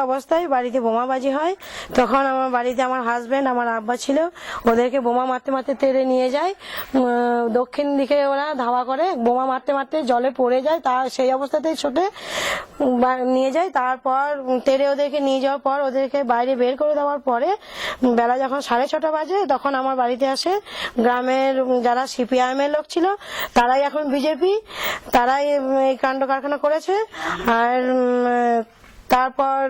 অবস্থায় বাড়িতে বোমাবাজি হয়, তখন আমার বাড়িতে আমার হাজবেন্ড আমার আব্বা ছিল, ওদেরকে বোমা মারতে মারতে তেড়ে নিয়ে যায়। দক্ষিণ দিকে ওরা ধাওয়া করে, বোমা মারতে মারতে জলে পড়ে যায়, তা সেই অবস্থাতেই ছুটে নিয়ে যায়। তারপর তেড়ে ওদেরকে নিয়ে যাওয়ার পর ওদেরকে বাইরে বের করে দেওয়ার পরে বেলা যখন 6:30 বাজে তখন আমার বাড়িতে আসে গ্রামের যারা সিপিআইএম এর লোক ছিল, তারাই এখন বিজেপি, তারাই এই কাণ্ড কারখানা করেছে। আর তারপর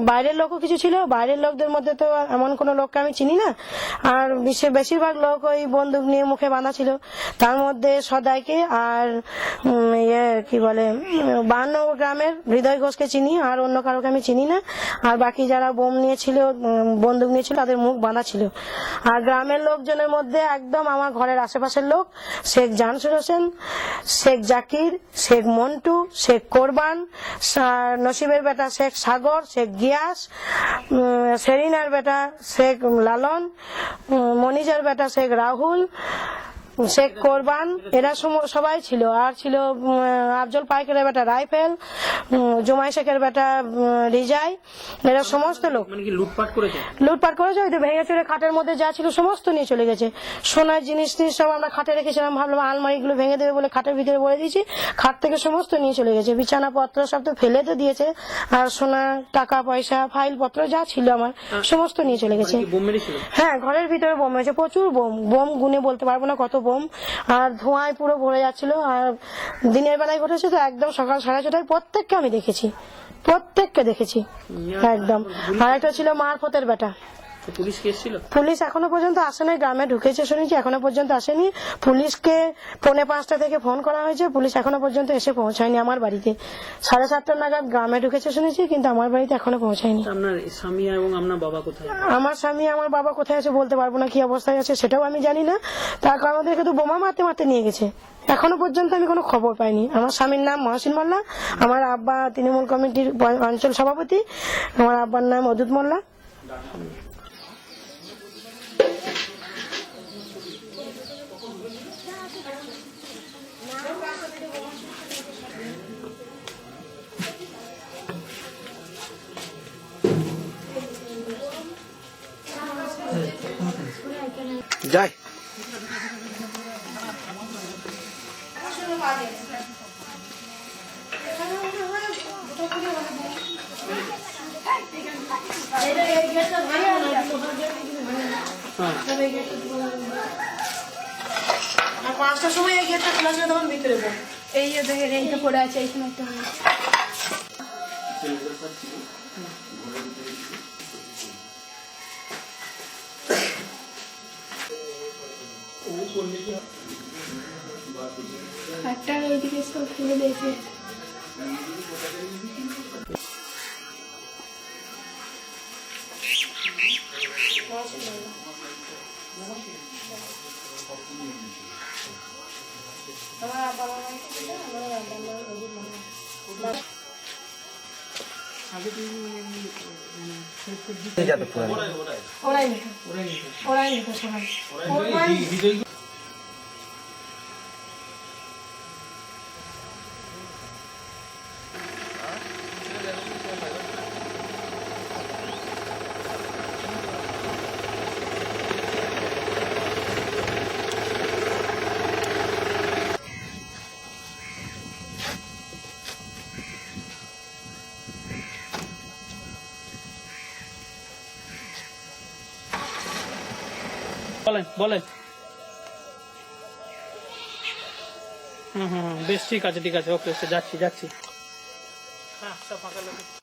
বাইরের লোকও কিছু ছিল, বাইরের লোকদের মধ্যে তো এমন কোনো লোককে আমি চিনি না। আর বেশিরভাগ লোক ওই বন্দুক নিয়ে মুখে বাঁধা ছিল, তার মধ্যে সদাইকে আর কি বলে 52 গ্রামের হৃদয় ঘোষকে চিনি, আর অন্য কারোকে আমি চিনি না। আর বাকি যারা বোম নিয়েছিল বন্দুক নিয়েছিল তাদের মুখ বাঁধা ছিল। আর গ্রামের লোকজনের মধ্যে একদম আমার ঘরের আশেপাশের লোক শেখ জানসুর হোসেন, শেখ জাকির, শেখ মন্টু, শেখ কোরবান, নসিবের বেটা শেখ সাগর, শেখ গিয়াস, সেরিনার বেটা শেখ লালন, মনিজার বেটা শেখ রাহুল, শেখ কোরবান, এরা সবাই ছিল। আর ছিল আফজল পাইকের বেটা রাইফেল, জুমাই শেখের বেটা রিজাই, এরা সমস্ত লোক লুটপাট করেছে। ওই তো ভেঙে চুরে খাটের মধ্যে যা ছিল সমস্ত নিয়ে চলে গেছে। সোনার জিনিস সব আমরা খাটে রেখেছিলাম, ভাবলাম আলমারিগুলো ভেঙে দেবে বলে খাটের ভিতরে বলে দিয়েছি, খাট থেকে সমস্ত নিয়ে চলে গেছে। বিছানা পত্র সব তো ফেলে তো দিয়েছে, আর সোনা টাকা পয়সা ফাইল পত্র যা ছিল আমার সমস্ত নিয়ে চলে গেছে। হ্যাঁ, ঘরের ভিতরে বোম হয়েছে, প্রচুর বোম গুনে বলতে পারবো না কত বোম। আর ধোঁয়ায় পুরো ভরে যাচ্ছিল। আর দিনের বেলায় ঘটেছে তো একদম সকাল 6:30টায়, প্রত্যেককে আমি দেখেছি, প্রত্যেককে দেখেছি একদম। আর একটা ছিল মারফতের বেটা। পুলিশ এখনো পর্যন্ত আসেনি, গ্রামে ঢুকেছে শুনেছি, এখনো পর্যন্ত আসেনি। পুলিশকে 4:45 থেকে ফোন করা হয়েছে, পুলিশ এখনো পর্যন্ত এসে পৌঁছায়নি আমার বাড়িতে। 7:30 নাগাদ গ্রামে ঢুকেছে শুনেছি, কিন্তু আমার বাড়িতে এখনো পৌঁছায়নি। আপনার স্বামী এবং আপনার বাবা কোথায়? আমার স্বামী আমার বাবা কোথায় আছে বলতে পারবো না, কি অবস্থায় আছে সেটাও আমি জানি না। তার কারণ ওদেরকে তো বোমা মারতে মারতে নিয়ে গেছে, এখনো পর্যন্ত আমি কোনো খবর পাইনি। আমার স্বামীর নাম মহসিন মোল্লা, আমার আব্বা তৃণমূল কমিটির অঞ্চল সভাপতি, আমার আব্বার নাম অদূত মোল্লা। যাই আর 5টার সময় এই গেটটা খোলা ছিল, তখন ভিতরে এই যে দেখেন এইটা পড়ে আছে, এইখানে একটা একটা ওইদিকে সব খুলে দিয়েছে। ওরাই নিত সবাই। বলেন। বেশ, ঠিক আছে, ওকে, যাচ্ছি। হ্যাঁ, সব ফাঁকা লোক।